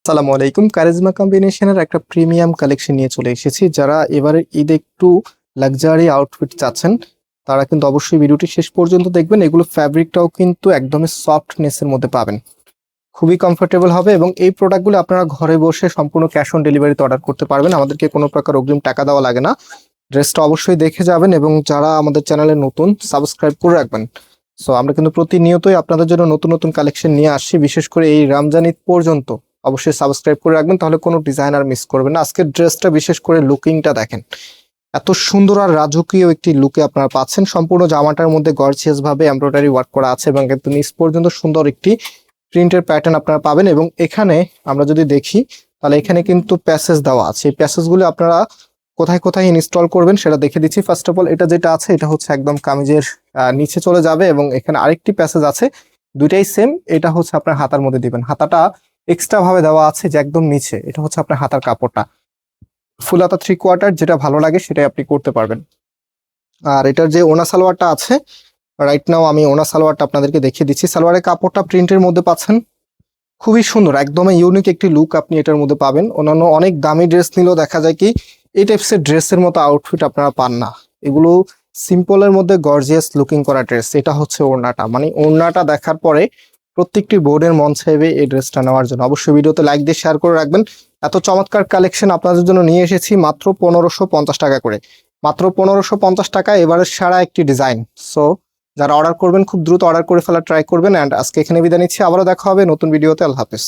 আসসালামু আলাইকুম। কারিজমা কম্বিনেশনের একটা প্রিমিয়াম কালেকশন নিয়ে চলে এসেছি। যারা এবারে ঈদে একটু লাক্সারি আউটফিট চাচ্ছেন তারা কিন্তু অবশ্যই ভিডিওটি শেষ পর্যন্ত দেখবেন। এগুলো ফ্যাব্রিকটাও কিন্তু একদমই সফটনেসের মধ্যে পাবেন, খুবই কমফোর্টেবল হবে এবং এই প্রোডাক্টগুলো আপনারা ঘরে বসে সম্পূর্ণ ক্যাশ অন ডেলিভারিতে অর্ডার করতে পারবেন। আমাদেরকে কোনো প্রকার অগ্রিম টাকা দেওয়া লাগে না। ড্রেসটা অবশ্যই দেখে যাবেন এবং যারা আমাদের চ্যানেলে নতুন সাবস্ক্রাইব করে রাখবেন। সো আমরা কিন্তু প্রতিনিয়তই আপনাদের জন্য নতুন নতুন কালেকশন নিয়ে আসছি, বিশেষ করে এই রমজান ঈদ পর্যন্ত অবশ্যই সাবস্ক্রাইব করে রাখবেন, তাহলে কোনো ডিজাইনার মিস করবেন না। আজকের ড্রেসটা বিশেষ করে লুকিংটা দেখেন, এত সুন্দর আর রাজকীয় একটি লুকে আপনারা পাচ্ছেন। সম্পূর্ণ জামাটার মধ্যে গর্জিয়াস ভাবে এমব্রয়ডারি ওয়ার্ক করা আছে এবং একদম নিচ পর্যন্ত সুন্দর একটি প্রিন্টের প্যাটার্ন আপনারা পাবেন। এবং এখানে আমরা যদি দেখি তাহলে এখানে কিন্তু প্যাসেজ দেওয়া আছে। এই প্যাসেজগুলো আপনারা কোথায় কোথায় ইনস্টল করবেন সেটা দেখে দিচ্ছি। ফার্স্ট অফ অল এটা যেটা আছে এটা হচ্ছে একদম কামিজের নিচে চলে যাবে এবং এখানে আরেকটি প্যাসেজ আছে, দুইটাই সেম। এটা হচ্ছে আপনার হাতার মধ্যে দিবেন, হাতাটা এক্সট্রা ভাবে দেওয়া আছে যে একদম নিচে। এটা হচ্ছে আপনার হাতার কাপড়টা ফুল হাতা 3/4, যেটা ভালো লাগে সেটাই আপনি করতে পারবেন। আর এটার যে ওনা সালোয়ারটা আছে, রাইট নাও আমি ওনা সালোয়ারটা আপনাদেরকে দেখিয়ে দিচ্ছি। সালোয়ারের কাপড়টা প্রিন্টের মধ্যে পাচ্ছেন, খুবই সুন্দর, একদমই ইউনিক একটি লুক আপনি এটার মধ্যে পাবেন। অন্যান্য অনেক দামি ড্রেস নিলেও দেখা যায় কি এই টাইপসের ড্রেসের মতো আউটফিট আপনারা পান না। এগুলো সিম্পলের মধ্যে গর্জিয়াস লুকিং করা ড্রেস। এটা হচ্ছে ওড়নাটা, মানে ওড়নাটা দেখার পরে প্রত্যেকটি বোর্ডের মন চাইবে এই ড্রেসটা নেওয়ার জন্য। অবশ্যই ভিডিওতে লাইক দিয়ে শেয়ার করে রাখবেন। এত চমৎকার কালেকশন আপনাদের জন্য নিয়ে এসেছি মাত্র 1550 টাকা করে, মাত্র 1550 টাকা। এবারে সারা একটি ডিজাইন। সো যারা অর্ডার করবেন খুব দ্রুত অর্ডার করে ফেলা ট্রাই করবেন। অ্যান্ড আজকে এখানে বিদায় নিচ্ছি, আবারও দেখা হবে নতুন ভিডিওতে। আল্লাহ হাফেজ।